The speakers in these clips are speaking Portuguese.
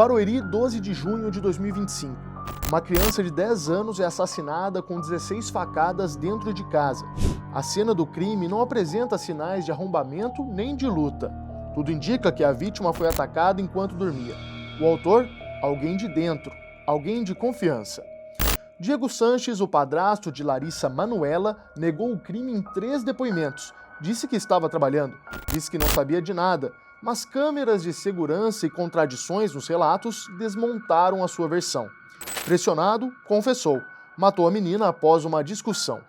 Barueri, 12 de junho de 2025. Uma criança de 10 anos é assassinada com 16 facadas dentro de casa. A cena do crime não apresenta sinais de arrombamento nem de luta. Tudo indica que a vítima foi atacada enquanto dormia. O autor? Alguém de dentro, alguém de confiança. Diego Sanches, o padrasto de Larissa Manoela, negou o crime em 3 depoimentos. Disse que estava trabalhando, disse que não sabia de nada, mas câmeras de segurança e contradições nos relatos desmontaram a sua versão. Pressionado, confessou. Matou a menina após uma discussão.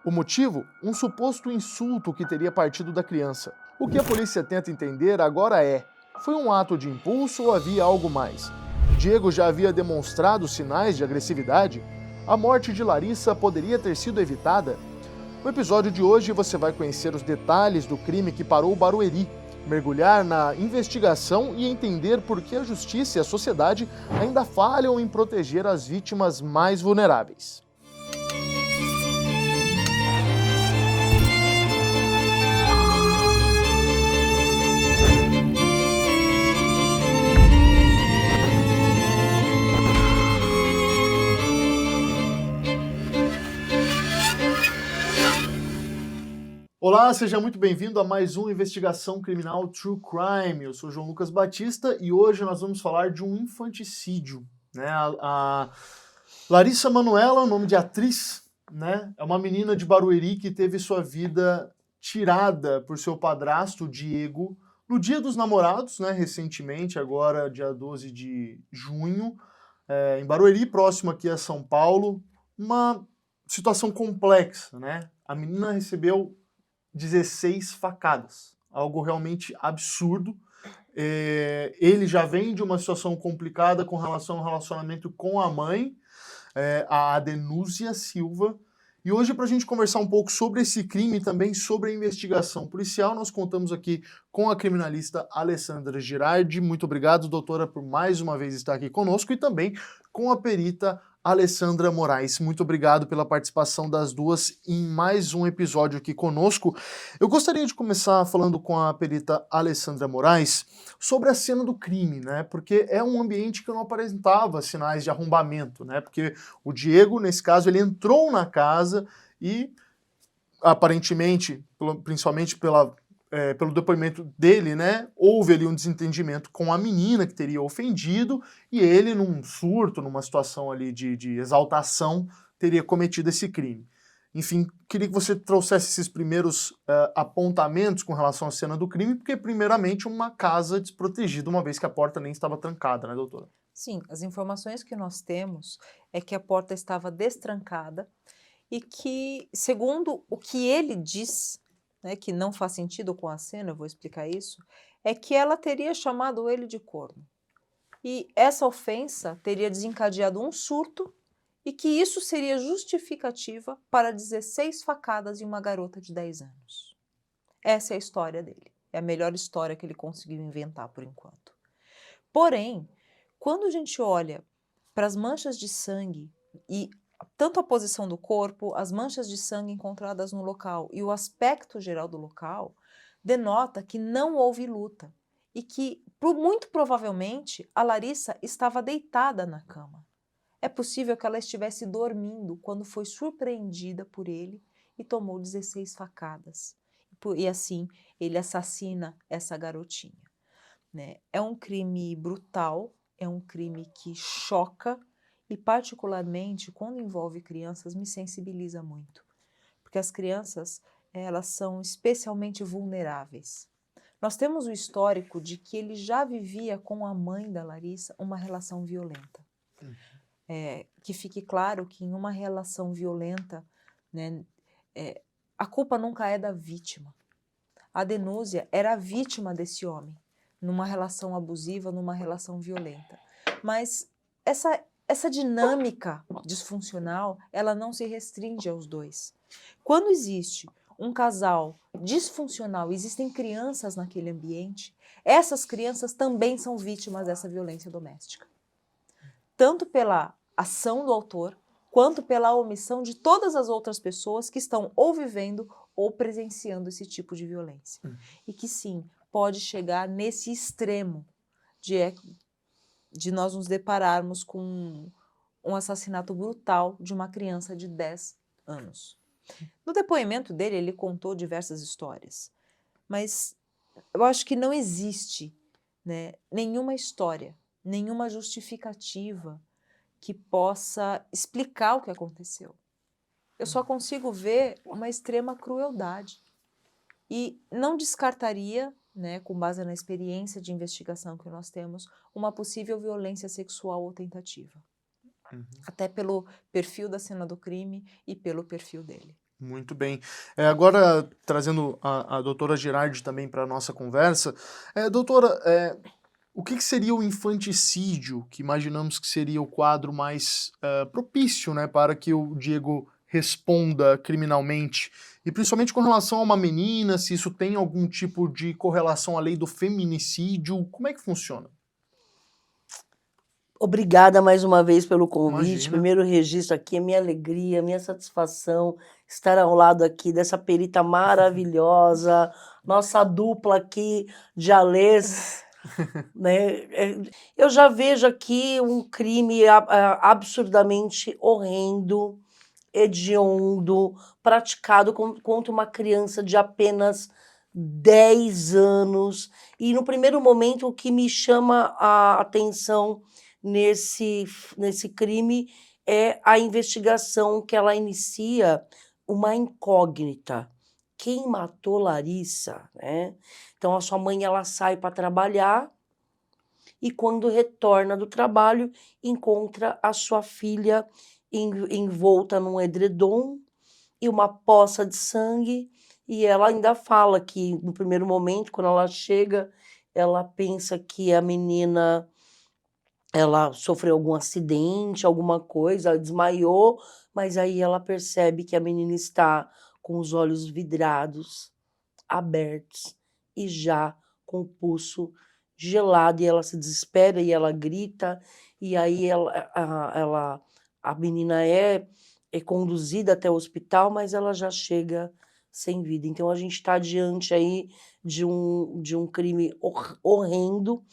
O motivo? Um suposto insulto que teria partido da criança. O que a polícia tenta entender agora é: foi um ato de impulso ou havia algo mais? Diego já havia demonstrado sinais de agressividade? A morte de Larissa poderia ter sido evitada? No episódio de hoje você vai conhecer os detalhes do crime que parou Barueri, mergulhar na investigação e entender por que a justiça e a sociedade ainda falham em proteger as vítimas mais vulneráveis. Olá, seja muito bem-vindo a mais uma investigação criminal True Crime. Eu sou João Lucas Batista e hoje nós vamos falar de um infanticídio, né? A Larissa Manoela, nome de atriz, né? É uma menina de Barueri que teve sua vida tirada por seu padrasto, Diego, no Dia dos Namorados, né? Recentemente, agora dia 12 de junho, em Barueri, próximo aqui a São Paulo. Uma situação complexa, né? A menina recebeu 16 facadas, algo realmente absurdo. Ele já vem de uma situação complicada com relação ao relacionamento com a mãe, a Adenúzia Silva. E hoje, para a gente conversar um pouco sobre esse crime e também sobre a investigação policial, nós contamos aqui com a criminalista Alessandra Girardi. Muito obrigado, doutora, por mais uma vez estar aqui conosco, e também com a perita Alessandra Moraes. Muito obrigado pela participação das duas em mais um episódio aqui conosco. Eu gostaria de começar falando com a perita Alessandra Moraes sobre a cena do crime, né? Porque é um ambiente que não apresentava sinais de arrombamento, né? Porque o Diego, nesse caso, ele entrou na casa e, aparentemente, principalmente pelo depoimento dele, né, houve ali um desentendimento com a menina que teria ofendido e ele, num surto, numa situação ali de exaltação, teria cometido esse crime. Enfim, queria que você trouxesse esses primeiros apontamentos com relação à cena do crime, porque, primeiramente, uma casa desprotegida, uma vez que a porta nem estava trancada, né, doutora? Sim, as informações que nós temos é que a porta estava destrancada e que, segundo o que ele diz, né, que não faz sentido com a cena, eu vou explicar isso, é que ela teria chamado ele de corno. E essa ofensa teria desencadeado um surto e que isso seria justificativa para 16 facadas em uma garota de 10 anos. Essa é a história dele. É a melhor história que ele conseguiu inventar por enquanto. Porém, quando a gente olha para as manchas de sangue e tanto a posição do corpo, as manchas de sangue encontradas no local e o aspecto geral do local, denota que não houve luta e que, muito provavelmente, a Larissa estava deitada na cama. É possível que ela estivesse dormindo quando foi surpreendida por ele e tomou 16 facadas. E assim, ele assassina essa garotinha, né? É um crime brutal, é um crime que choca e, particularmente, quando envolve crianças, me sensibiliza muito. Porque as crianças, elas são especialmente vulneráveis. Nós temos o histórico de que ele já vivia com a mãe da Larissa uma relação violenta. Que fique claro que em uma relação violenta, né, a culpa nunca é da vítima. A Adenúzia era a vítima desse homem, numa relação abusiva, numa relação violenta. Mas essa dinâmica disfuncional, ela não se restringe aos dois. Quando existe um casal disfuncional, existem crianças naquele ambiente, essas crianças também são vítimas dessa violência doméstica. Tanto pela ação do autor, quanto pela omissão de todas as outras pessoas que estão ou vivendo ou presenciando esse tipo de violência. E que sim, pode chegar nesse extremo de nós nos depararmos com um assassinato brutal de uma criança de 10 anos. No depoimento dele, ele contou diversas histórias, mas eu acho que não existe, né, nenhuma história, nenhuma justificativa que possa explicar o que aconteceu. Eu só consigo ver uma extrema crueldade e não descartaria, né, com base na experiência de investigação que nós temos, uma possível violência sexual ou tentativa. Até pelo perfil da cena do crime e pelo perfil dele. Muito bem. Agora, trazendo a doutora Girardi também para a nossa conversa. Doutora, o que seria o infanticídio, que imaginamos que seria o quadro mais propício, né, para que o Diego responda criminalmente? E principalmente com relação a uma menina, se isso tem algum tipo de correlação à lei do feminicídio, como é que funciona? Obrigada mais uma vez pelo convite. Imagina. Primeiro registro aqui, a minha alegria, a minha satisfação estar ao lado aqui dessa perita maravilhosa, nossa dupla aqui de Alês, né? Eu já vejo aqui um crime absurdamente horrendo, hediondo, praticado contra uma criança de apenas 10 anos. E no primeiro momento o que me chama a atenção nesse crime é a investigação que ela inicia uma incógnita. Quem matou Larissa, né? Então a sua mãe ela sai para trabalhar e quando retorna do trabalho encontra a sua filha envolta num edredom e uma poça de sangue, e ela ainda fala que no primeiro momento, quando ela chega, ela pensa que a menina ela sofreu algum acidente, alguma coisa, ela desmaiou, mas aí ela percebe que a menina está com os olhos vidrados, abertos e já com o pulso gelado, e ela se desespera e ela grita, e aí a menina é conduzida até o hospital, mas ela já chega sem vida. Então a gente está diante aí de um crime horrendo,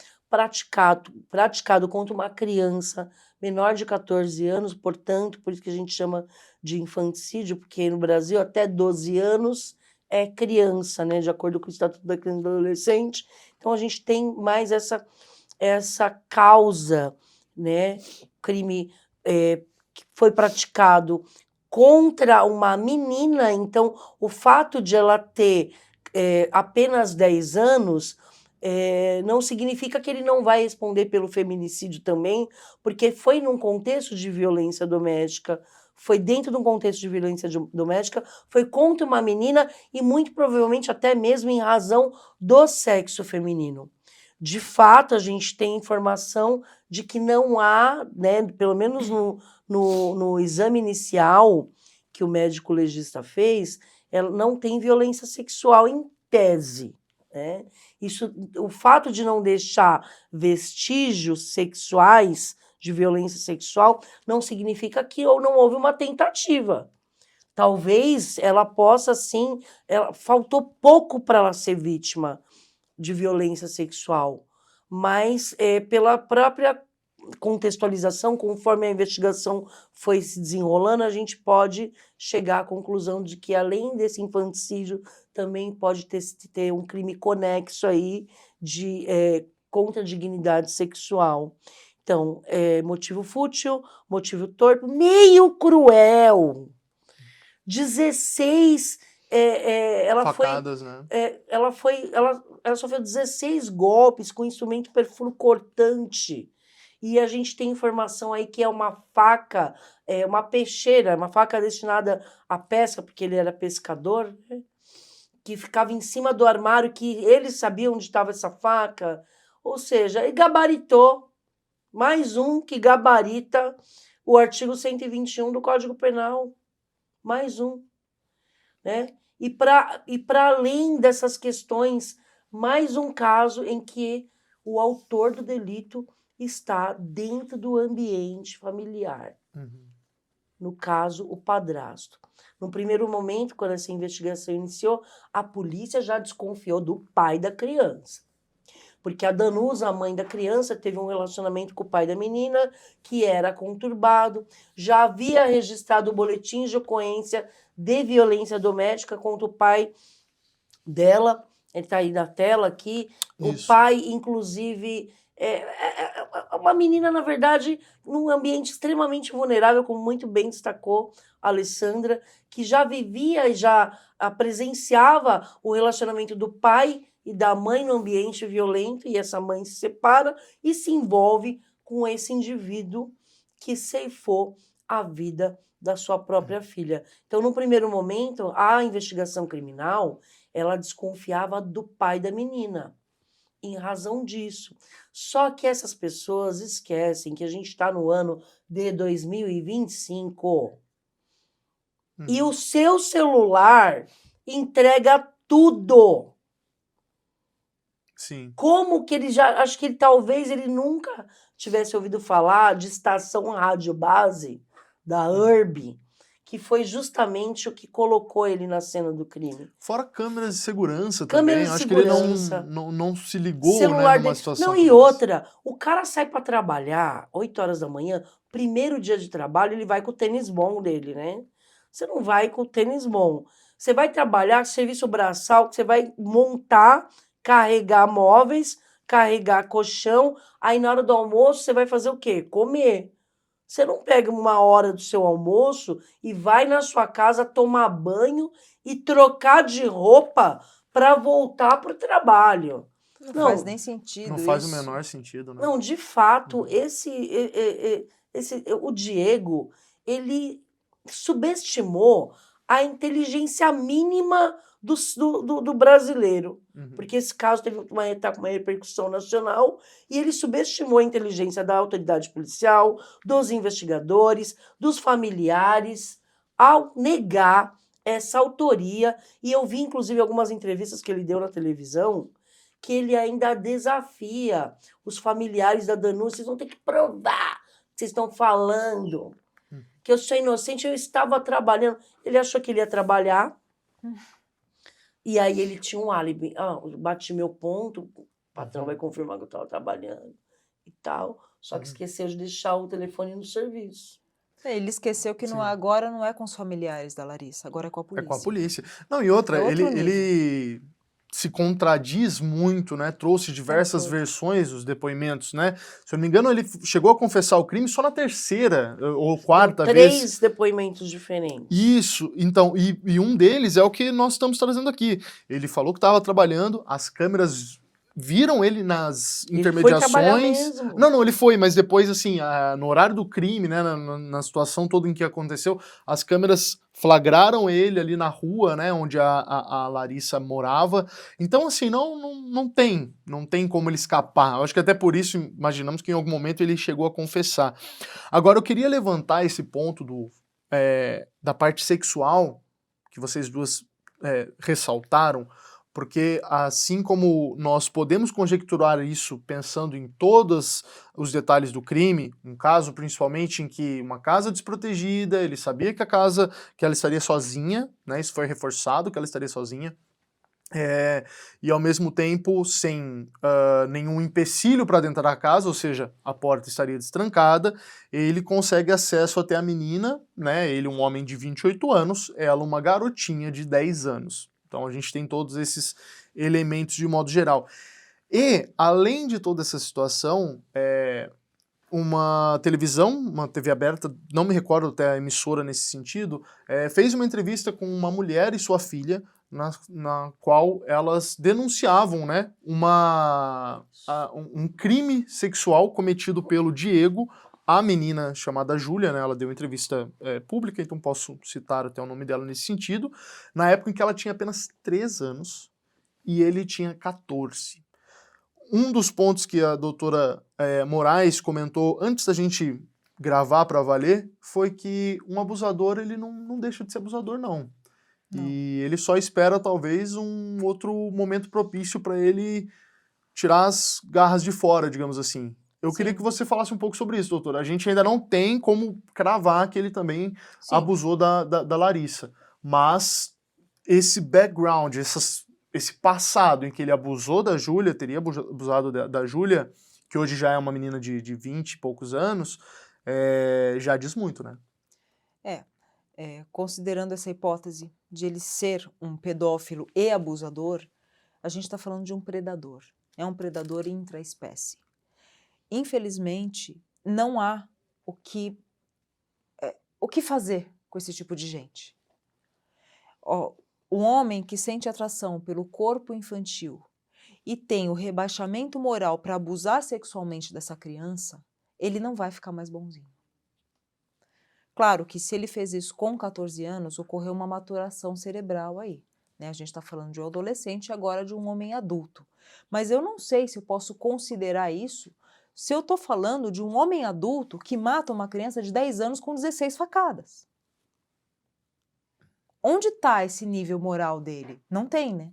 praticado contra uma criança menor de 14 anos, portanto, por isso que a gente chama de infanticídio, porque no Brasil até 12 anos é criança, né, de acordo com o Estatuto da Criança e do Adolescente. Então a gente tem mais essa causa, né, crime que foi praticado contra uma menina. Então o fato de ela ter apenas 10 anos não significa que ele não vai responder pelo feminicídio também, porque foi num contexto de violência doméstica, foi dentro de um contexto de violência doméstica, foi contra uma menina e muito provavelmente até mesmo em razão do sexo feminino. De fato, a gente tem informação de que não há, né, pelo menos no exame inicial que o médico legista fez, ela não tem violência sexual em tese. Né? O fato de não deixar vestígios sexuais de violência sexual não significa que não houve uma tentativa. Talvez ela possa, sim, faltou pouco para ela ser vítima de violência sexual, mas pela própria contextualização, conforme a investigação foi se desenrolando, a gente pode chegar à conclusão de que, além desse infanticídio, também pode ter um crime conexo aí contra a dignidade sexual. Então, motivo fútil, motivo torpe, meio cruel. 16... ela facadas, né? Ela sofreu 16 golpes com instrumento perfuro cortante. E a gente tem informação aí que é uma faca, uma peixeira, uma faca destinada à pesca, porque ele era pescador, né? Que ficava em cima do armário, que ele sabia onde estava essa faca. Ou seja, ele gabaritou. Mais um que gabarita o artigo 121 do Código Penal. Mais um. Né? E para além dessas questões, mais um caso em que o autor do delito está dentro do ambiente familiar. No caso, o padrasto. No primeiro momento, quando essa investigação iniciou, a polícia já desconfiou do pai da criança. porque a Danusa, a mãe da criança, teve um relacionamento com o pai da menina que era conturbado, já havia registrado o boletim de ocorrência de violência doméstica contra o pai dela, ele está aí na tela aqui, o Isso. pai, inclusive, é uma menina, na verdade, num ambiente extremamente vulnerável, como muito bem destacou a Alessandra, que já vivia e já presenciava o relacionamento do pai e da mãe no ambiente violento, e essa mãe se separa e se envolve com esse indivíduo que ceifou a vida da sua própria filha. Então, no primeiro momento, a investigação criminal, ela desconfiava do pai da menina, em razão disso. Só que essas pessoas esquecem que a gente está no ano de 2025 e o seu celular entrega tudo. Sim. Como que ele já... Acho que talvez ele nunca tivesse ouvido falar de estação rádio base da URB, que foi justamente o que colocou ele na cena do crime. Fora câmeras de segurança Câmeras também. de Acho que ele segurança. não se ligou, Celular né, numa dele. situação Não, e como essa. outra, o cara sai para trabalhar 8 horas da manhã, primeiro dia de trabalho, ele vai com o tênis bom dele, né? Você não vai com o tênis bom. Você vai trabalhar, serviço braçal, que você vai montar, carregar móveis, carregar colchão, aí na hora do almoço você vai fazer o quê? Comer. Você não pega uma hora do seu almoço e vai na sua casa tomar banho e trocar de roupa para voltar para o trabalho. Não faz nem sentido Não faz o isso. menor sentido, né? Não, de fato, o Diego, ele subestimou a inteligência mínima do brasileiro. Porque esse caso tá com uma repercussão nacional e ele subestimou a inteligência da autoridade policial, dos investigadores, dos familiares, ao negar essa autoria. E eu vi, inclusive, algumas entrevistas que ele deu na televisão, que ele ainda desafia os familiares da Danusa. Vocês vão ter que provar que vocês estão falando. Que eu sou inocente, eu estava trabalhando. Ele achou que ele ia trabalhar. E aí ele tinha um álibi. Eu bati meu ponto, o patrão vai confirmar que eu estava trabalhando e tal. Só que esqueceu de deixar o telefone no serviço. Ele esqueceu que agora não é com os familiares da Larissa, agora é com a polícia. É com a polícia. Não, e outra, ele se contradiz muito, né? Trouxe diversas versões dos depoimentos, né? Se eu não me engano, ele chegou a confessar o crime só na terceira ou quarta vez. 3 depoimentos diferentes. Isso, então, e um deles é o que nós estamos trazendo aqui. Ele falou que estava trabalhando, as câmeras viram ele nas intermediações. Ele foi trabalhar mesmo. Não, ele foi, mas depois, assim, no horário do crime, né, na situação toda em que aconteceu, as câmeras flagraram ele ali na rua, né, onde a Larissa morava. Então, assim, não tem como ele escapar. Eu acho que até por isso imaginamos que em algum momento ele chegou a confessar. Agora, eu queria levantar esse ponto da parte sexual, que vocês duas ressaltaram, porque assim como nós podemos conjecturar isso pensando em todos os detalhes do crime, um caso principalmente em que uma casa desprotegida, ele sabia que ela estaria sozinha, né, isso foi reforçado, que ela estaria sozinha, e ao mesmo tempo sem nenhum empecilho para dentro da casa, ou seja, a porta estaria destrancada, ele consegue acesso até a menina, né, ele um homem de 28 anos, ela uma garotinha de 10 anos. Então a gente tem todos esses elementos de modo geral. E, além de toda essa situação, uma televisão, uma TV aberta, não me recordo até a emissora nesse sentido, fez uma entrevista com uma mulher e sua filha, na qual elas denunciavam, né, um crime sexual cometido pelo Diego, a menina chamada Júlia, né, ela deu entrevista pública, então posso citar até o nome dela nesse sentido, na época em que ela tinha apenas 3 anos e ele tinha 14. Um dos pontos que a doutora Moraes comentou antes da gente gravar para valer foi que um abusador, ele não deixa de ser abusador, não. E ele só espera, talvez, um outro momento propício para ele tirar as garras de fora, digamos assim. Eu queria que você falasse um pouco sobre isso, doutora. A gente ainda não tem como cravar que ele também abusou da Larissa. Mas esse background, esse passado em que ele abusou da Júlia, teria abusado da Júlia, que hoje já é uma menina de 20 e poucos anos, já diz muito, né? Considerando essa hipótese de ele ser um pedófilo e abusador, a gente está falando de um predador. É um predador intraespécie. Infelizmente, não há o que fazer com esse tipo de gente. O homem que sente atração pelo corpo infantil e tem o rebaixamento moral para abusar sexualmente dessa criança, ele não vai ficar mais bonzinho. Claro que se ele fez isso com 14 anos, ocorreu uma maturação cerebral aí, né? A gente está falando de um adolescente e agora de um homem adulto. Mas eu não sei se eu posso considerar isso se eu estou falando de um homem adulto que mata uma criança de 10 anos com 16 facadas. Onde está esse nível moral dele? Não tem, né?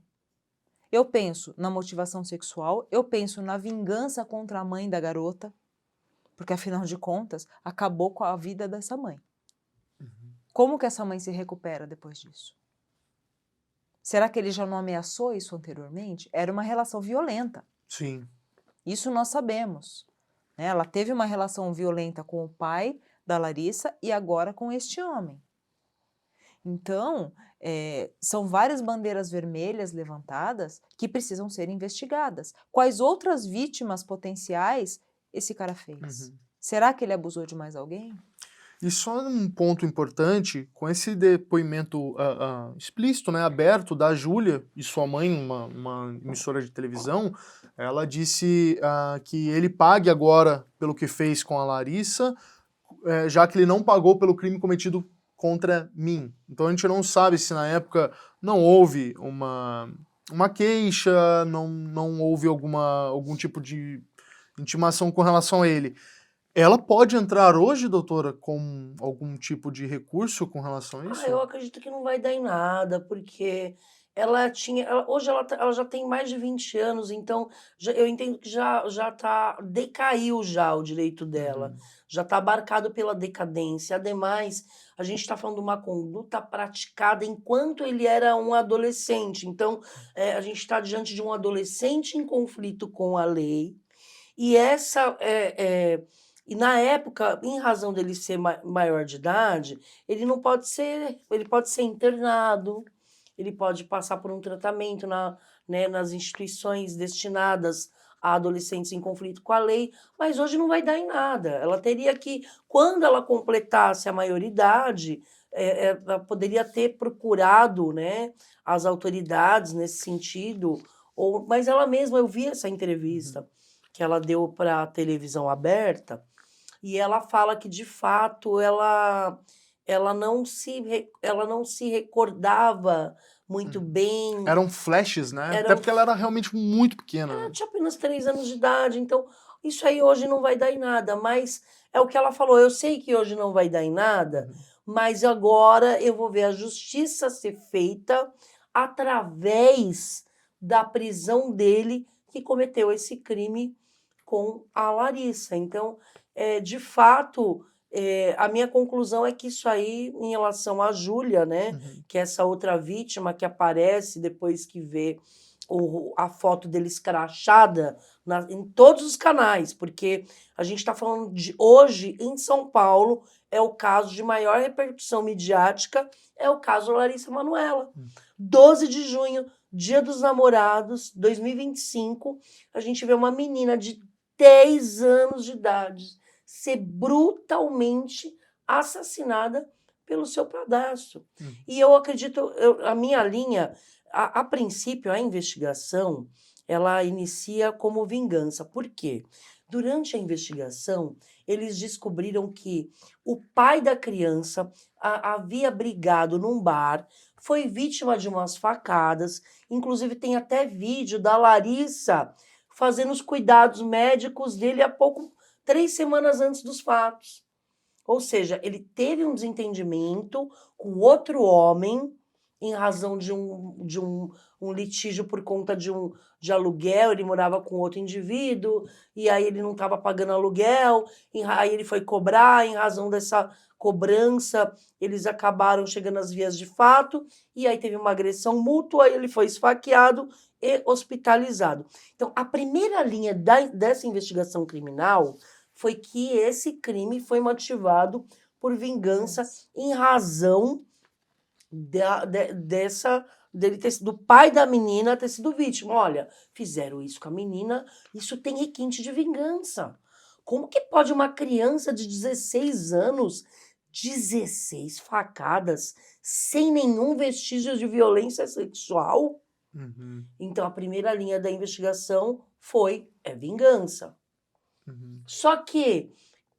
Eu penso na motivação sexual, eu penso na vingança contra a mãe da garota, porque afinal de contas, acabou com a vida dessa mãe. Como que essa mãe se recupera depois disso? Será que ele já não ameaçou isso anteriormente? Era uma relação violenta. Sim. Isso nós sabemos, né? Ela teve uma relação violenta com o pai da Larissa e agora com este homem. Então, são várias bandeiras vermelhas levantadas que precisam ser investigadas. Quais outras vítimas potenciais esse cara fez? Será que ele abusou de mais alguém? E só um ponto importante, com esse depoimento explícito, né, aberto da Júlia e sua mãe, uma emissora de televisão, ela disse que ele pague agora pelo que fez com a Larissa, já que ele não pagou pelo crime cometido contra mim. Então a gente não sabe se na época não houve uma queixa, não houve algum tipo de intimação com relação a ele. Ela pode entrar hoje, doutora, com algum tipo de recurso com relação a isso? Eu acredito que não vai dar em nada, porque hoje ela já tem mais de 20 anos, então eu entendo que decaiu já o direito dela, já está abarcado pela decadência. Ademais, a gente está falando de uma conduta praticada enquanto ele era um adolescente, então a gente está diante de um adolescente em conflito com a lei, e e na época, em razão dele ser maior de idade, ele pode ser internado, ele pode passar por um tratamento nas instituições destinadas a adolescentes em conflito com a lei, mas hoje não vai dar em nada. Ela teria que, quando ela completasse a maioridade, ela poderia ter procurado, né, as autoridades nesse sentido, mas ela mesma, eu vi essa entrevista que ela deu para a televisão aberta, e ela fala que, de fato, ela não se recordava muito bem. Eram flashes, né? Até porque ela era realmente muito pequena. Ela tinha apenas 3 anos de idade, então isso aí hoje não vai dar em nada, mas é o que ela falou, eu sei que hoje não vai dar em nada, mas agora eu vou ver a justiça ser feita através da prisão dele que cometeu esse crime com a Larissa. Então, de fato, a minha conclusão é que isso aí, em relação à Júlia, né, que é essa outra vítima que aparece depois que vê a foto dele escrachada em todos os canais, porque a gente está falando de hoje, em São Paulo, é o caso de maior repercussão midiática, é o caso Larissa Manoela. 12 de junho, Dia dos Namorados, 2025, a gente vê uma menina de 10 anos de idade ser brutalmente assassinada pelo seu padrasto. E eu acredito, a minha linha, a princípio, a investigação, ela inicia como vingança. Por quê? Durante a investigação, eles descobriram que o pai da criança havia brigado num bar, foi vítima de umas facadas, inclusive tem até vídeo da Larissa fazendo os cuidados médicos dele 3 semanas antes dos fatos. Ou seja, ele teve um desentendimento com outro homem em razão de um litígio por conta de aluguel, ele morava com outro indivíduo, e aí ele não estava pagando aluguel, aí ele foi cobrar, em razão dessa cobrança, eles acabaram chegando às vias de fato, e aí teve uma agressão mútua, ele foi esfaqueado e hospitalizado. Então, a primeira linha dessa investigação criminal foi que esse crime foi motivado por vingança em razão do pai da menina ter sido vítima. Olha, fizeram isso com a menina, isso tem requinte de vingança. Como que pode uma criança de 16 anos, 16 facadas, sem nenhum vestígio de violência sexual? Uhum, Então, a primeira linha da investigação é vingança. uhum. Só que,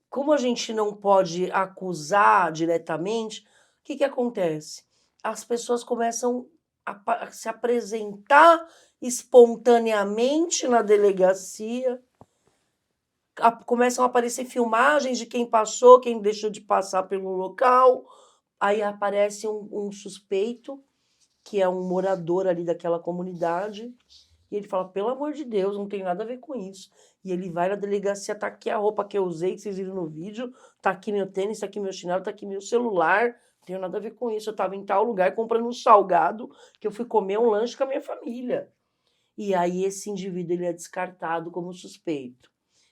como a gente não pode acusar diretamente, o que acontece? As pessoas começam a se apresentar espontaneamente na delegacia, começam a aparecer filmagens de quem passou, quem deixou de passar pelo local, aí aparece um suspeito, que é um morador ali daquela comunidade, e ele fala, pelo amor de Deus, não tem nada a ver com isso. E ele vai na delegacia, tá aqui a roupa que eu usei, que vocês viram no vídeo, tá aqui meu tênis, tá aqui meu chinelo, tá aqui meu celular, não tenho nada a ver com isso. Eu tava em tal lugar comprando um salgado, que eu fui comer um lanche com a minha família. E aí esse indivíduo ele é descartado como suspeito.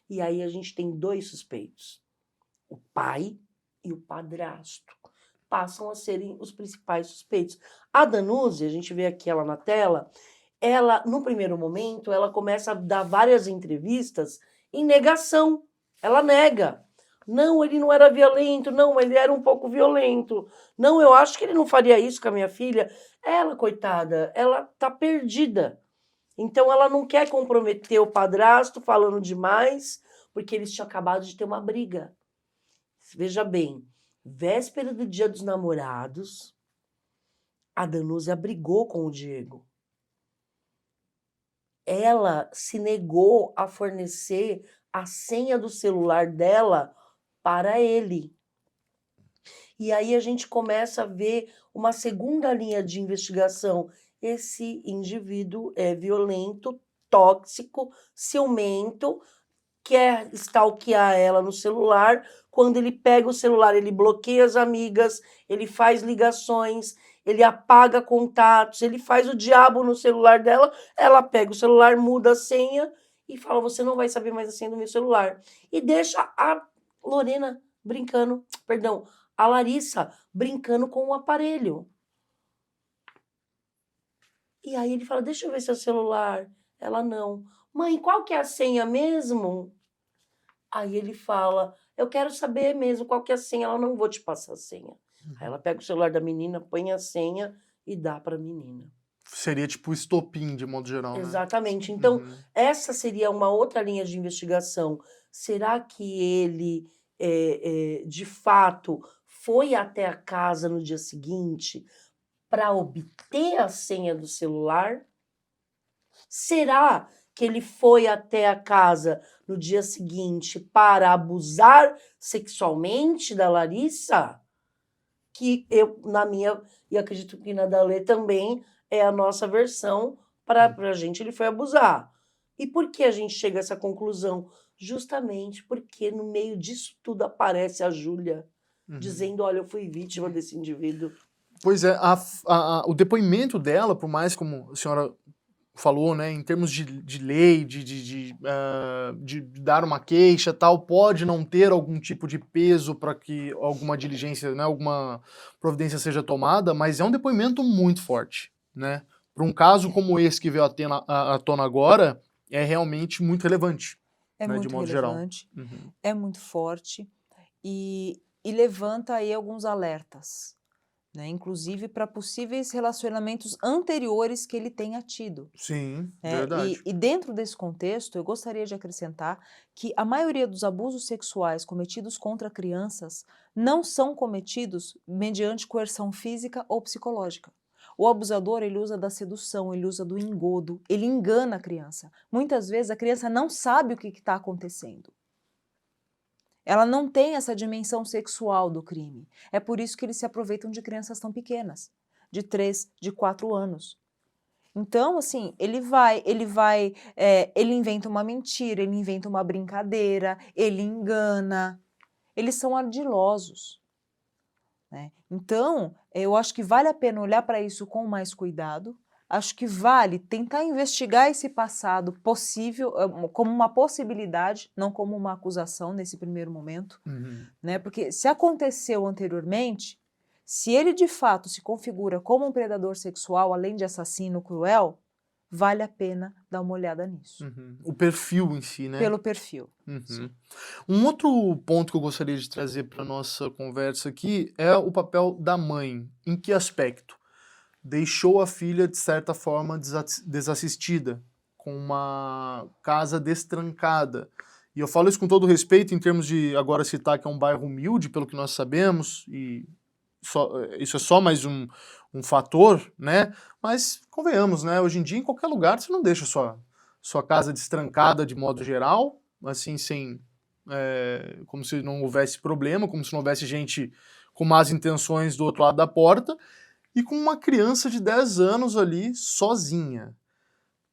E aí a gente tem 2 suspeitos, o pai e o padrasto. Passam a serem os principais suspeitos. A Danúzia, a gente vê aqui ela na tela, ela, no primeiro momento, ela começa a dar várias entrevistas em negação. Ela nega. Não, ele não era violento. Não, ele era um pouco violento. Não, eu acho que ele não faria isso com a minha filha. Ela, coitada, ela tá perdida. Então, ela não quer comprometer o padrasto falando demais, porque eles tinham acabado de ter uma briga. Veja bem, véspera do Dia dos Namorados, a Danúzia brigou com o Diego. Ela se negou a fornecer a senha do celular dela para ele. E aí a gente começa a ver uma segunda linha de investigação. Esse indivíduo é violento, tóxico, ciumento, quer stalkear ela no celular. Quando ele pega o celular, ele bloqueia as amigas, ele faz ligações, ele apaga contatos, ele faz o diabo no celular dela, ela pega o celular, muda a senha e fala, você não vai saber mais a senha do meu celular. E deixa a Lorena brincando, perdão, a Larissa brincando com o aparelho. E aí ele fala, deixa eu ver seu celular. Ela, não. Mãe, qual que é a senha mesmo? Aí ele fala, eu quero saber mesmo qual que é a senha. Ela, não vou te passar a senha. Aí ela pega o celular da menina, põe a senha e dá para a menina. Seria tipo estopim, de modo geral, né? Exatamente. Então, Uhum. essa seria uma outra linha de investigação. Será que ele, de fato, foi até a casa no dia seguinte para obter a senha do celular? Será que ele foi até a casa no dia seguinte para abusar sexualmente da Larissa? Que eu, na minha, e acredito que na da Lê também, é a nossa versão, para a gente ele foi abusar. E por que a gente chega a essa conclusão? Justamente porque no meio disso tudo aparece a Júlia, dizendo, olha, eu fui vítima desse indivíduo. Pois é, o depoimento dela, por mais como a senhora falou, né, em termos de lei, de dar uma queixa tal, pode não ter algum tipo de peso para que alguma diligência, né, alguma providência seja tomada, mas é um depoimento muito forte, né? Para um caso como esse que veio à tona agora, é realmente muito relevante, É né, de muito modo geral. relevante, Uhum. é muito forte e levanta aí alguns alertas, né? Inclusive para possíveis relacionamentos anteriores que ele tenha tido. Sim, Né? verdade. E dentro desse contexto, eu gostaria de acrescentar que a maioria dos abusos sexuais cometidos contra crianças não são cometidos mediante coerção física ou psicológica. O abusador, ele usa da sedução, ele usa do engodo, ele engana a criança. Muitas vezes a criança não sabe o que está acontecendo. Ela não tem essa dimensão sexual do crime. É por isso que eles se aproveitam de crianças tão pequenas. de 3, de 4 anos. Então, assim, ele inventa uma mentira, ele inventa uma brincadeira, ele engana, eles são ardilosos, né? Então, eu acho que vale a pena olhar para isso com mais cuidado, acho que vale tentar investigar esse passado possível, como uma possibilidade, não como uma acusação nesse primeiro momento, né? Porque se aconteceu anteriormente, se ele de fato se configura como um predador sexual, além de assassino cruel, vale a pena dar uma olhada nisso. O perfil em si, né? Pelo perfil. Um outro ponto que eu gostaria de trazer para nossa conversa aqui é o papel da mãe. Em que aspecto? Deixou a filha, de certa forma, desassistida, com uma casa destrancada. E eu falo isso com todo respeito, em termos de agora citar que é um bairro humilde, pelo que nós sabemos, e isso é só mais um fator, né? Mas convenhamos, né? Hoje em dia, em qualquer lugar, você não deixa sua casa destrancada de modo geral, assim, como se não houvesse problema, como se não houvesse gente com más intenções do outro lado da porta, e com uma criança de 10 anos ali sozinha.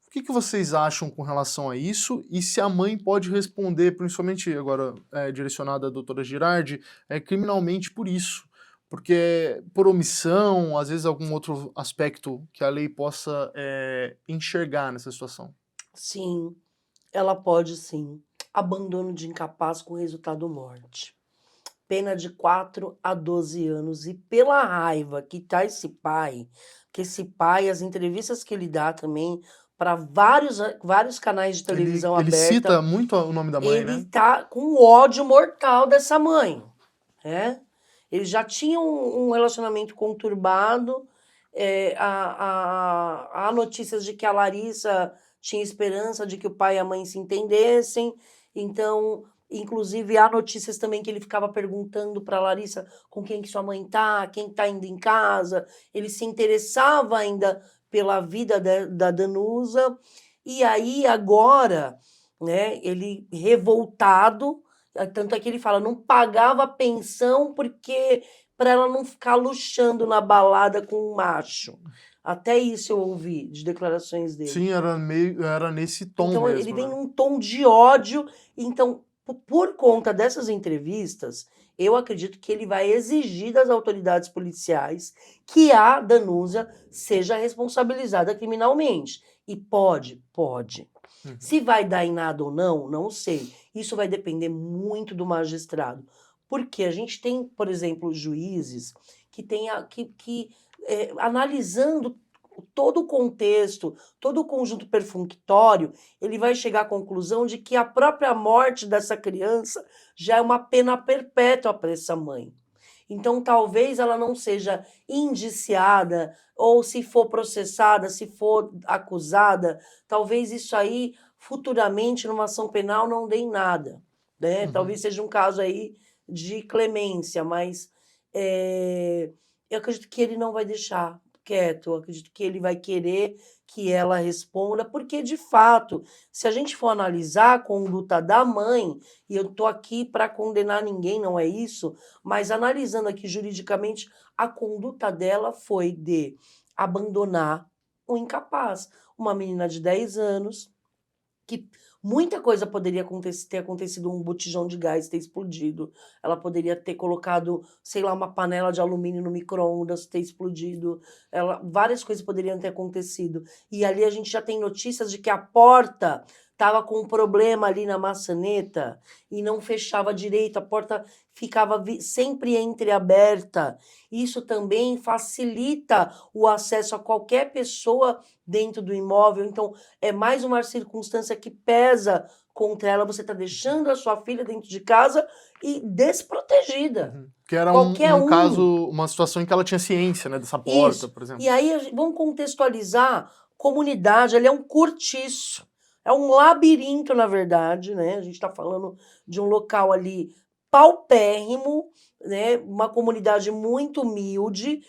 O que vocês acham com relação a isso? E se a mãe pode responder, principalmente agora direcionada à doutora Girardi, criminalmente por isso? Porque por omissão, às vezes algum outro aspecto que a lei possa enxergar nessa situação. Sim, ela pode sim. Abandono de incapaz com resultado morte. Pena de 4 a 12 anos. E pela raiva que tá esse pai, as entrevistas que ele dá também para vários canais de televisão Ele aberta, cita muito o nome da mãe, ele né? tá com ódio mortal dessa mãe, né? Ele já tinha um relacionamento conturbado, há notícias de que a Larissa tinha esperança de que o pai e a mãe se entendessem, então, inclusive, há notícias também que ele ficava perguntando para a Larissa com quem que sua mãe tá, quem tá indo em casa, ele se interessava ainda pela vida da Danusa, e aí agora, né, ele revoltado, tanto é que ele fala, não pagava pensão porque para ela não ficar luxando na balada com um macho. Até isso eu ouvi de declarações dele. Sim, era nesse tom então, mesmo. ele vem né? num tom de ódio. Então, por conta dessas entrevistas, eu acredito que ele vai exigir das autoridades policiais que a Danusa seja responsabilizada criminalmente. E pode. Se vai dar em nada ou não, não sei. Isso vai depender muito do magistrado. Porque a gente tem, por exemplo, juízes que analisando todo o contexto, todo o conjunto perfunctório, ele vai chegar à conclusão de que a própria morte dessa criança já é uma pena perpétua para essa mãe. Então, talvez ela não seja indiciada, ou se for processada, se for acusada, talvez isso aí, futuramente, numa ação penal, não dê em nada. Né? Talvez seja um caso aí de clemência, mas eu acredito que ele não vai deixar quieto, eu acredito que ele vai querer que ela responda, porque, de fato, se a gente for analisar a conduta da mãe, e eu estou aqui para condenar ninguém, não é isso, mas analisando aqui juridicamente, a conduta dela foi de abandonar o incapaz. Uma menina de 10 anos, que muita coisa poderia ter acontecido, um botijão de gás ter explodido, ela poderia ter colocado, sei lá, uma panela de alumínio no micro-ondas, ter explodido, várias coisas poderiam ter acontecido. E ali a gente já tem notícias de que a porta estava com um problema ali na maçaneta e não fechava direito, a porta ficava sempre entreaberta. Isso também facilita o acesso a qualquer pessoa dentro do imóvel. Então, é mais uma circunstância que pesa contra ela. Você está deixando a sua filha dentro de casa e desprotegida. Que era um caso, uma situação em que ela tinha ciência, né, dessa porta, Isso. por exemplo. E aí, vamos contextualizar, comunidade, ali é um cortiço. É um labirinto, na verdade, né? A gente está falando de um local ali paupérrimo, né? Uma comunidade muito humilde,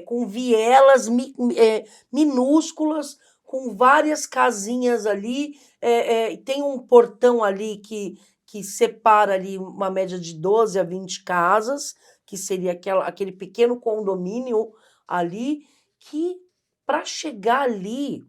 com vielas minúsculas, com várias casinhas ali. Tem um portão ali que separa ali uma média de 12 a 20 casas, que seria aquele pequeno condomínio ali que para chegar ali,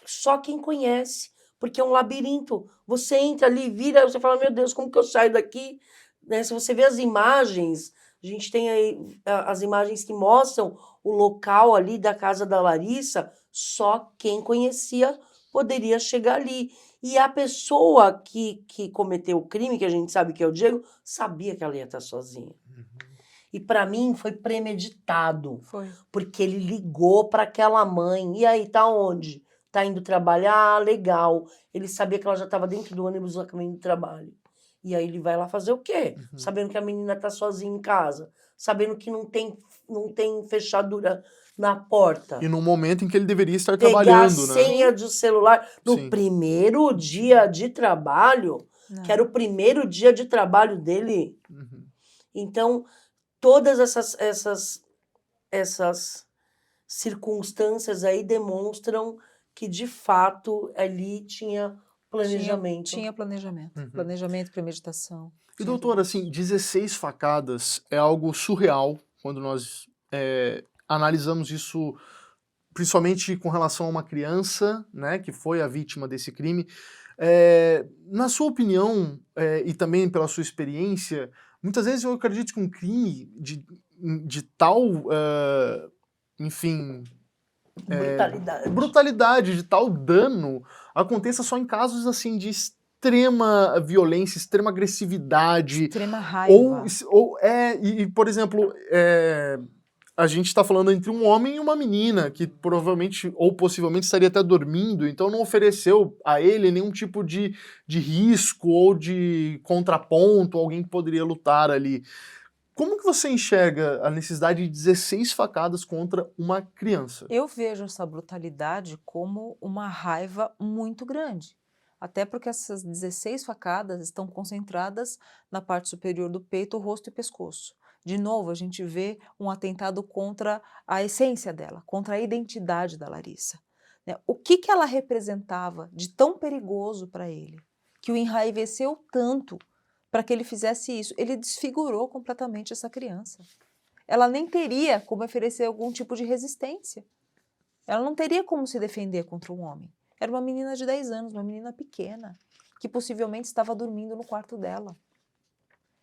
só quem conhece, porque é um labirinto. Você entra ali, vira, você fala, meu Deus, como que eu saio daqui? Né? Se você vê as imagens, a gente tem aí as imagens que mostram o local ali da casa da Larissa, só quem conhecia poderia chegar ali. E a pessoa que cometeu o crime, que a gente sabe que é o Diego, sabia que ela ia estar sozinha. E para mim foi premeditado, Foi. porque ele ligou para aquela mãe. E aí, tá onde? Tá indo trabalhar? Legal. Ele sabia que ela já estava dentro do ônibus a caminho do trabalho. E aí ele vai lá fazer o quê? Sabendo que a menina tá sozinha em casa, sabendo que não tem fechadura na porta. E no momento em que ele deveria estar Pegar a trabalhando, né? senha do celular no Sim. primeiro dia de trabalho, que era o primeiro dia de trabalho dele. Uhum. Então, todas essas circunstâncias aí demonstram que, de fato, ali tinha planejamento. Tinha planejamento. Uhum. Planejamento, premeditação. E Tinha doutora, tudo. assim, 16 facadas é algo surreal quando nós analisamos isso, principalmente com relação a uma criança, né, que foi a vítima desse crime. Na sua opinião, e também pela sua experiência, muitas vezes eu acredito que um crime de tal, enfim, brutalidade, de tal dano, aconteça só em casos assim de extrema violência, extrema agressividade. Extrema raiva. Por exemplo, a gente está falando entre um homem e uma menina, que provavelmente ou possivelmente estaria até dormindo, então não ofereceu a ele nenhum tipo de risco ou de contraponto, alguém que poderia lutar ali. Como que você enxerga a necessidade de 16 facadas contra uma criança? Eu vejo essa brutalidade como uma raiva muito grande. Até porque essas 16 facadas estão concentradas na parte superior do peito, rosto e pescoço. De novo, a gente vê um atentado contra a essência dela, contra a identidade da Larissa. Né? O que ela representava de tão perigoso para ele, que o enraiveceu tanto para que ele fizesse isso? Ele desfigurou completamente essa criança. Ela nem teria como oferecer algum tipo de resistência. Ela não teria como se defender contra um homem. Era uma menina de 10 anos, uma menina pequena, que possivelmente estava dormindo no quarto dela.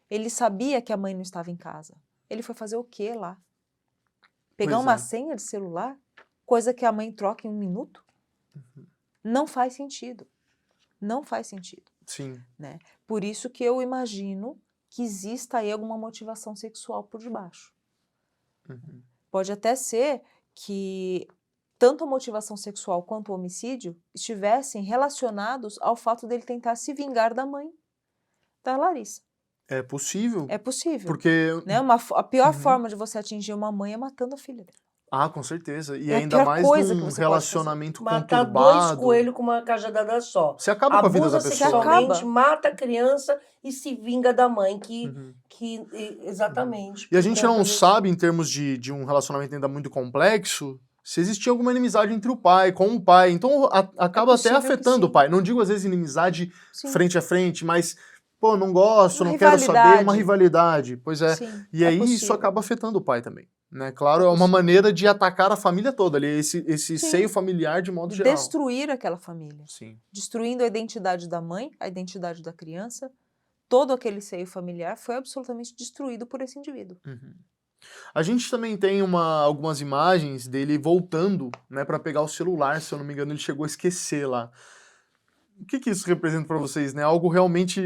Ele sabia que a mãe não estava em casa. Ele foi fazer o quê lá? Pegar Pois uma é. senha de celular? Coisa que a mãe troca em 1 minuto? Não faz sentido. Não faz sentido. Sim. Né? Por isso que eu imagino que exista aí alguma motivação sexual por debaixo. Uhum. Pode até ser que tanto a motivação sexual quanto o homicídio estivessem relacionados ao fato dele tentar se vingar da mãe da Larissa. É possível. É possível. Porque. Né? A pior Uhum. forma de você atingir uma mãe é matando a filha dela. Ah, com certeza. E É a ainda pior mais coisa que num você pode relacionamento Matar 2 conturbado. coelhos com uma cajadada só. Você acaba com a vida da Abusa pessoa. sexualmente, Acaba. mata a criança e se vinga da mãe, Uhum. exatamente. E a gente por não conta desse- sabe, em termos de um relacionamento ainda muito complexo, se existia alguma inimizade entre o pai, com o pai. Então acaba até possível que afetando o sim. pai. Não digo às vezes inimizade Sim. frente a frente, mas, pô, não gosto, Uma não quero saber, rivalidade. uma rivalidade. Pois é. Sim, E é aí isso possível. acaba afetando o pai também. Né? Claro, É é uma possível. maneira de atacar a família toda ali, esse Sim. seio familiar de modo De geral. destruir aquela família. Sim. Destruindo a identidade da mãe, a identidade da criança. Todo aquele seio familiar foi absolutamente destruído por esse indivíduo. Uhum. A gente também tem algumas imagens dele voltando, né, para pegar o celular, se eu não me engano, ele chegou a esquecer lá. O que isso representa para vocês, né? Algo realmente,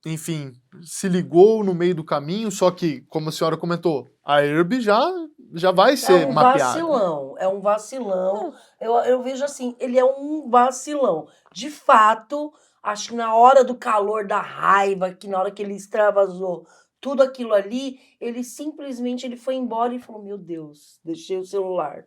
enfim, se ligou no meio do caminho, só que, como a senhora comentou, a Herb já vai ser É um mapeada. vacilão, é um vacilão. Eu vejo assim, ele é um vacilão. De fato, acho que na hora do calor, da raiva, que na hora que ele extravasou tudo aquilo ali, ele simplesmente foi embora e falou, meu Deus, deixei o celular,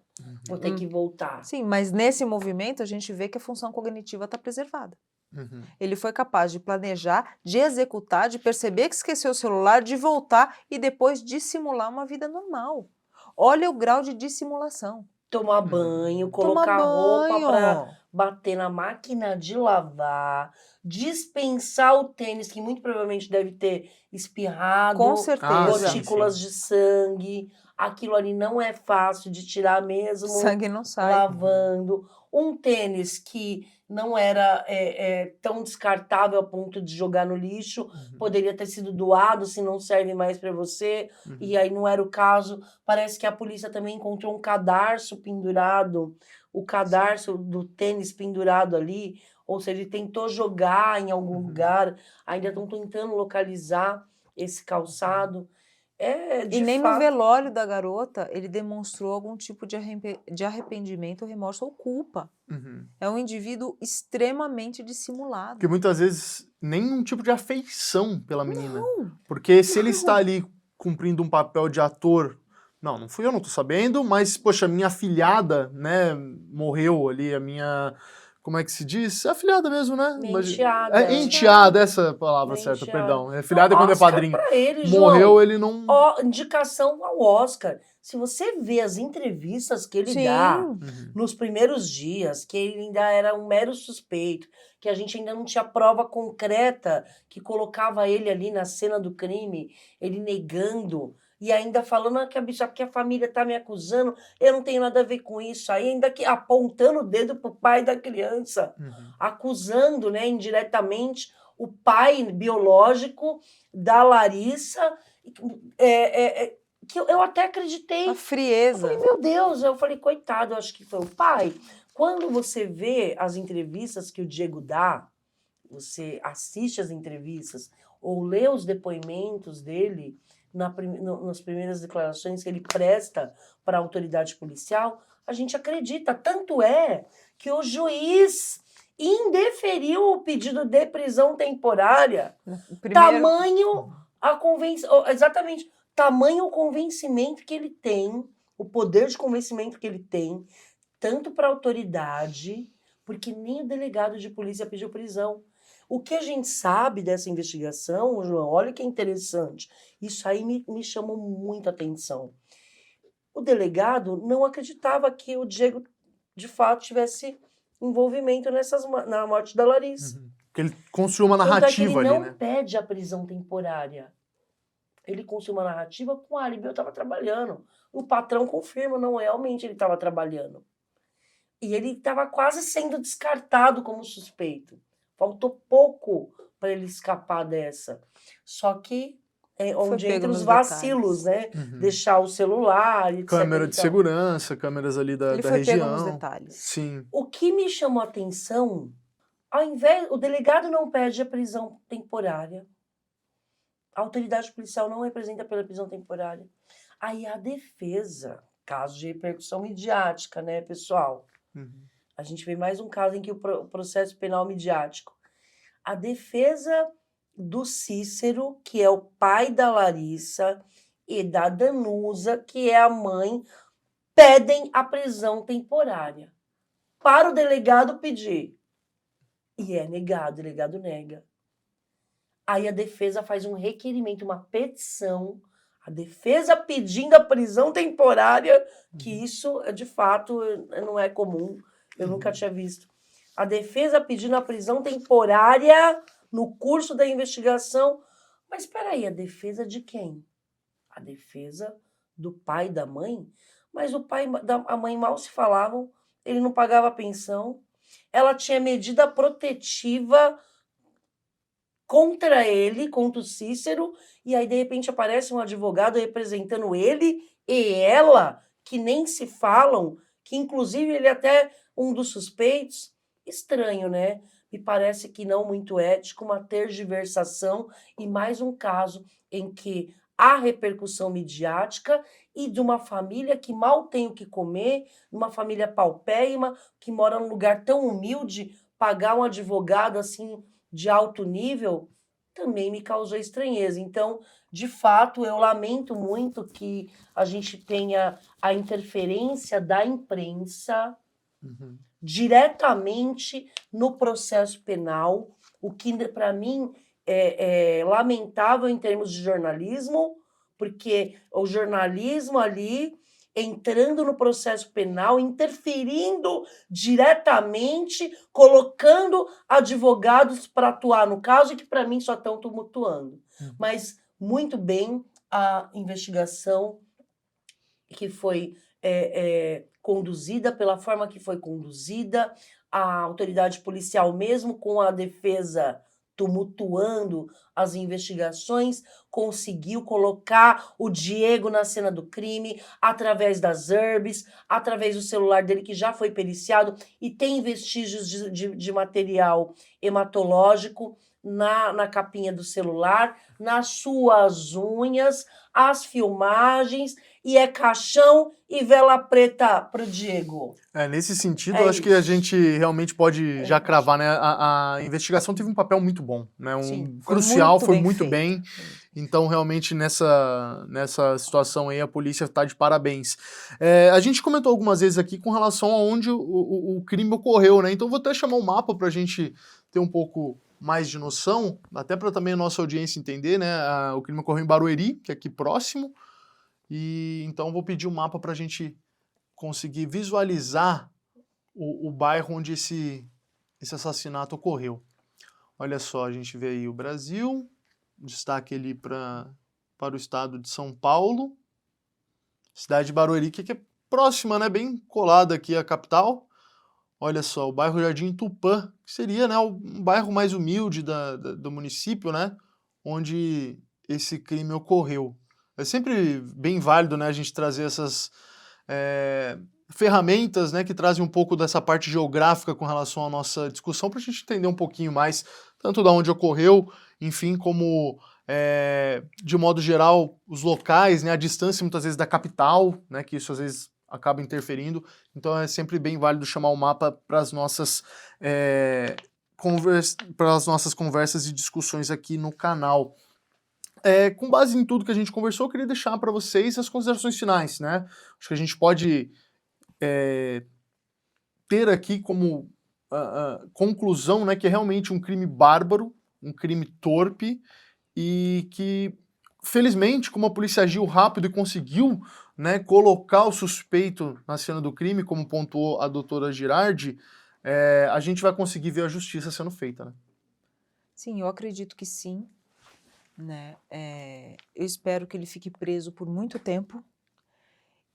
vou ter que voltar. Sim, mas nesse movimento a gente vê que a função cognitiva está preservada. Uhum. Ele foi capaz de planejar, de executar, de perceber que esqueceu o celular, de voltar e depois dissimular uma vida normal. Olha o grau de dissimulação. Tomar banho, colocar Tomar roupa banho. bater na máquina de lavar, dispensar o tênis, que muito provavelmente deve ter espirrado, Com Ah, certeza. sim. gotículas de sangue. Aquilo ali não é fácil de tirar mesmo, Sangue não sai. lavando. Um tênis que não era tão descartável a ponto de jogar no lixo, poderia ter sido doado se não serve mais para você, e aí não era o caso. Parece que a polícia também encontrou um cadarço pendurado, o cadarço do tênis pendurado ali, ou seja, ele tentou jogar em algum lugar, ainda estão tentando localizar esse calçado. De E nem no fato, velório da garota ele demonstrou algum tipo de arrependimento, remorso ou culpa. Uhum. É um indivíduo extremamente dissimulado. Porque muitas vezes nenhum tipo de afeição pela menina. Porque se ele está ali cumprindo um papel de ator, não fui eu, não tô sabendo, mas, poxa, minha afilhada, né, morreu ali, a minha, como é que se diz? É afilhada mesmo, né? minha enteada. É enteada, essa é a palavra Minha certa, enteada. perdão. É afilhada é quando é Oscar padrinho. pra ele, João. Morreu, ele não... Indicação ao Oscar. Se você vê as entrevistas que ele dá Sim. nos primeiros dias, que ele ainda era um mero suspeito, que a gente ainda não tinha prova concreta que colocava ele ali na cena do crime, ele negando e ainda falando que a família tá me acusando, eu não tenho nada a ver com isso, aí ainda que apontando o dedo pro pai da criança, acusando, né, indiretamente o pai biológico da Larissa, que eu até acreditei. A Eu frieza. falei, meu Deus, eu falei, coitado, eu acho que foi o pai. Quando você vê as entrevistas que o Diego dá, você assiste as entrevistas ou lê os depoimentos dele nas primeiras declarações que ele presta para a autoridade policial, a gente acredita. Tanto é que o juiz indeferiu o pedido de prisão temporária. Tamanho a convenção, exatamente, tamanho o convencimento que ele tem, o poder de convencimento que ele tem, tanto para a autoridade, porque nem o delegado de polícia pediu prisão. O que a gente sabe dessa investigação, João, olha que interessante, isso aí me chamou muita atenção. O delegado não acreditava que o Diego, de fato, tivesse envolvimento na morte da Larissa. Porque ele construiu uma Tanto é que ele narrativa ali, não né? pede a prisão temporária. Ele construiu uma narrativa com a álibi, eu estava trabalhando. O patrão confirma, não, realmente ele estava trabalhando. E ele estava quase sendo descartado como suspeito. Faltou pouco para ele escapar dessa. Só que é onde pego entra os nos vacilos, né? Deixar o celular, etc. Câmera de segurança, câmeras ali da Ele foi pego nos região. detalhes. Sim. O que me chamou a atenção, ao invés, o delegado não pede a prisão temporária. A autoridade policial não representa pela prisão temporária. Aí a defesa, caso de repercussão midiática, né, pessoal? A gente vê mais um caso em que o processo penal midiático. A defesa do Cícero, que é o pai da Larissa, e da Danusa, que é a mãe, pedem a prisão temporária para o delegado pedir. E é negado, o delegado nega. Aí a defesa faz um requerimento, uma petição, a defesa pedindo a prisão temporária, que isso, de fato, não é comum, eu nunca tinha visto. A defesa pedindo a prisão temporária no curso da investigação. Mas espera aí, a defesa de quem? A defesa do pai e da mãe? Mas o pai e a mãe mal se falavam, ele não pagava pensão, ela tinha medida protetiva contra ele, contra o Cícero, e aí de repente aparece um advogado representando ele e ela, que nem se falam, que inclusive ele é até um dos suspeitos. Estranho, né? Me parece que não muito ético, uma tergiversação e mais um caso em que há repercussão midiática e de uma família que mal tem o que comer, uma família paupérrima, que mora num lugar tão humilde, pagar um advogado assim de alto nível, também me causou estranheza. Então, de fato, eu lamento muito que a gente tenha a interferência da imprensa diretamente no processo penal, o que para mim é lamentável em termos de jornalismo, porque o jornalismo ali entrando no processo penal, interferindo diretamente, colocando advogados para atuar no caso, e que para mim só estão tumultuando. Mas muito bem a investigação que foi conduzida, pela forma que foi conduzida, a autoridade policial, mesmo com a defesa tumultuando as investigações, conseguiu colocar o Diego na cena do crime através das herbes, através do celular dele que já foi periciado e tem vestígios de material hematológico na capinha do celular, nas suas unhas, as filmagens, e é caixão e vela preta pro Diego. Nesse sentido, É eu acho que a isso. gente realmente pode já cravar, né? A investigação teve um papel muito bom, né? Sim, foi Crucial, muito foi bem muito feito. bem. Então, realmente, nessa situação aí, a polícia está de parabéns. A gente comentou algumas vezes aqui com relação a onde o crime ocorreu, né? Então, vou até chamar um mapa para a gente ter um pouco mais de noção, até para também a nossa audiência entender, né? O crime ocorreu em Barueri, que é aqui próximo. E então, vou pedir um mapa para a gente conseguir visualizar o bairro onde esse assassinato ocorreu. Olha só, a gente vê aí o Brasil, destaque ali para o estado de São Paulo, cidade de Barueri, que é próxima, né, bem colada aqui à capital. Olha só, o bairro Jardim Tupã, que seria, né, um bairro mais humilde do município, né, onde esse crime ocorreu. É sempre bem válido, né, a gente trazer essas ferramentas, né, que trazem um pouco dessa parte geográfica com relação à nossa discussão, para a gente entender um pouquinho mais, tanto da onde ocorreu, enfim, como, de modo geral, os locais, né, a distância muitas vezes da capital, né, que isso às vezes acaba interferindo. Então é sempre bem válido chamar o mapa para as nossas conversas e discussões aqui no canal. Com base em tudo que a gente conversou, eu queria deixar para vocês as considerações finais, né? Acho que a gente pode ter aqui como conclusão, né, que é realmente um crime bárbaro, um crime torpe, e que, felizmente, como a polícia agiu rápido e conseguiu, né, colocar o suspeito na cena do crime, como pontuou a doutora Girardi, a gente vai conseguir ver a justiça sendo feita, né? Sim, eu acredito que sim, né? Eu espero que ele fique preso por muito tempo.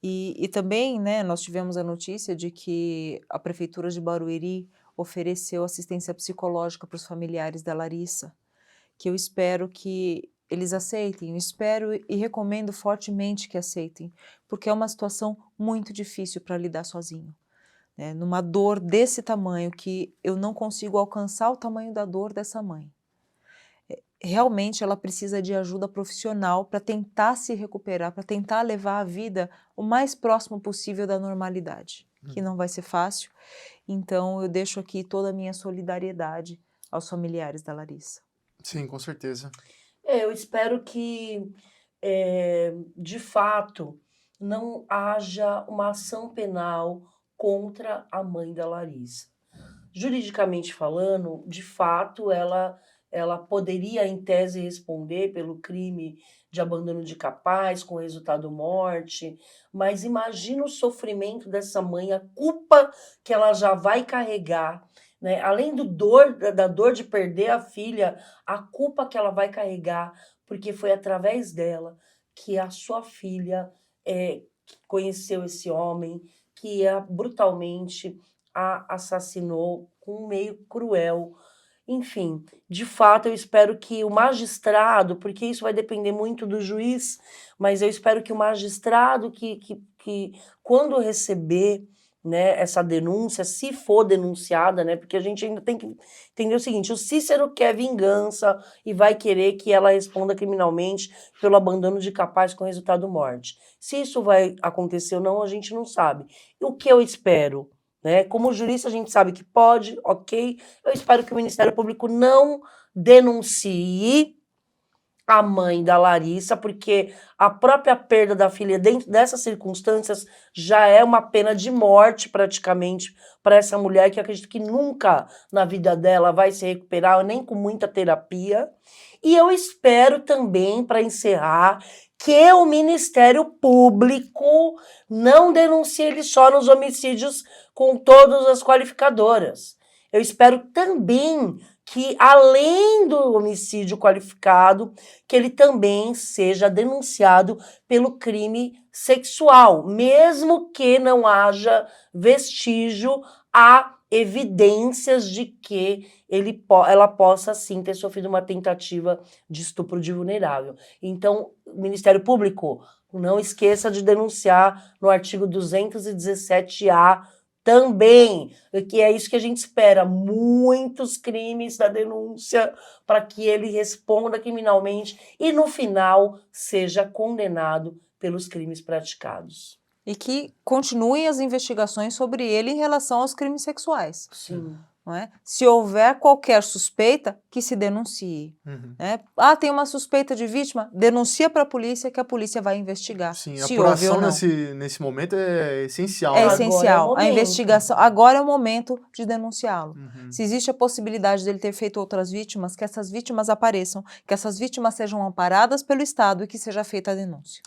E também, né, nós tivemos a notícia de que a Prefeitura de Barueri ofereceu assistência psicológica para os familiares da Larissa, que eu espero que eles aceitem, eu espero e recomendo fortemente que aceitem, porque é uma situação muito difícil para lidar sozinho, né? Numa dor desse tamanho, que eu não consigo alcançar o tamanho da dor dessa mãe. Realmente ela precisa de ajuda profissional para tentar se recuperar, para tentar levar a vida o mais próximo possível da normalidade, que não vai ser fácil. Então eu deixo aqui toda a minha solidariedade aos familiares da Larissa. Sim, com certeza. Eu espero que, de fato, não haja uma ação penal contra a mãe da Larissa. Juridicamente falando, de fato, ela poderia, em tese, responder pelo crime de abandono de capaz, com resultado morte, mas imagina o sofrimento dessa mãe, a culpa que ela já vai carregar, né? Além da dor de perder a filha, a culpa que ela vai carregar, porque foi através dela que a sua filha conheceu esse homem, que brutalmente a assassinou com um meio cruel. Enfim, de fato, eu espero que o magistrado, porque isso vai depender muito do juiz, mas eu espero que o magistrado que quando receber, né, essa denúncia, se for denunciada, né, porque a gente ainda tem que entender o seguinte: o Cícero quer vingança e vai querer que ela responda criminalmente pelo abandono de capaz com resultado morte. Se isso vai acontecer ou não, a gente não sabe. E o que eu espero? Né? Como jurista, a gente sabe que pode, ok. Eu espero que o Ministério Público não denuncie a mãe da Larissa, porque a própria perda da filha dentro dessas circunstâncias já é uma pena de morte praticamente para essa mulher, que eu acredito que nunca na vida dela vai se recuperar, nem com muita terapia. E eu espero também, para encerrar, que o Ministério Público não denuncie ele só nos homicídios com todas as qualificadoras. Eu espero também que, além do homicídio qualificado, que ele também seja denunciado pelo crime sexual, mesmo que não haja vestígio, há evidências de que ela possa, sim, ter sofrido uma tentativa de estupro de vulnerável. Então, o Ministério Público, não esqueça de denunciar no artigo 217-A também, que é isso que a gente espera, muitos crimes da denúncia para que ele responda criminalmente e, no final, seja condenado pelos crimes praticados. E que continuem as investigações sobre ele em relação aos crimes sexuais. Sim. Não é? Se houver qualquer suspeita, que se denuncie. Né? Tem uma suspeita de vítima, denuncia para a polícia, que a polícia vai investigar. Sim, a se houve ou apuração não. nesse momento é essencial. É né? essencial. Agora é o A momento. investigação. Agora é o momento de denunciá-lo. Uhum. Se existe a possibilidade dele ter feito outras vítimas, que essas vítimas apareçam, que essas vítimas sejam amparadas pelo Estado e que seja feita a denúncia.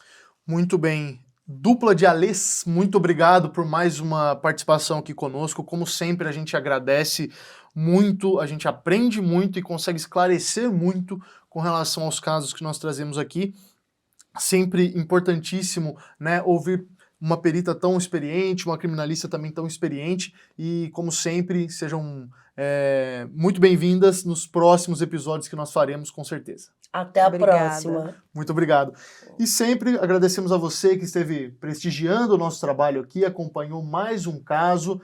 Muito bem. Dupla de Alês, muito obrigado por mais uma participação aqui conosco. Como sempre, a gente agradece muito, a gente aprende muito e consegue esclarecer muito com relação aos casos que nós trazemos aqui. Sempre importantíssimo, né, ouvir uma perita tão experiente, uma criminalista também tão experiente e, como sempre, sejam muito bem-vindas nos próximos episódios que nós faremos, com certeza. Até a Obrigada. próxima. Muito obrigado. E sempre agradecemos a você que esteve prestigiando o nosso trabalho aqui, acompanhou mais um caso.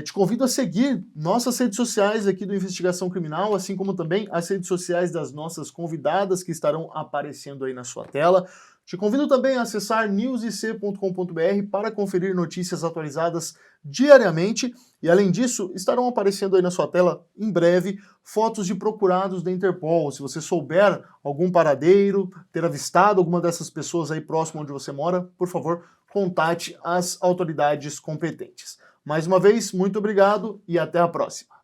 Te convido a seguir nossas redes sociais aqui do Investigação Criminal, assim como também as redes sociais das nossas convidadas que estarão aparecendo aí na sua tela. Te convido também a acessar newsic.com.br para conferir notícias atualizadas diariamente e, além disso, estarão aparecendo aí na sua tela, em breve, fotos de procurados da Interpol. Se você souber algum paradeiro, ter avistado alguma dessas pessoas aí próximo onde você mora, por favor, contate as autoridades competentes. Mais uma vez, muito obrigado e até a próxima.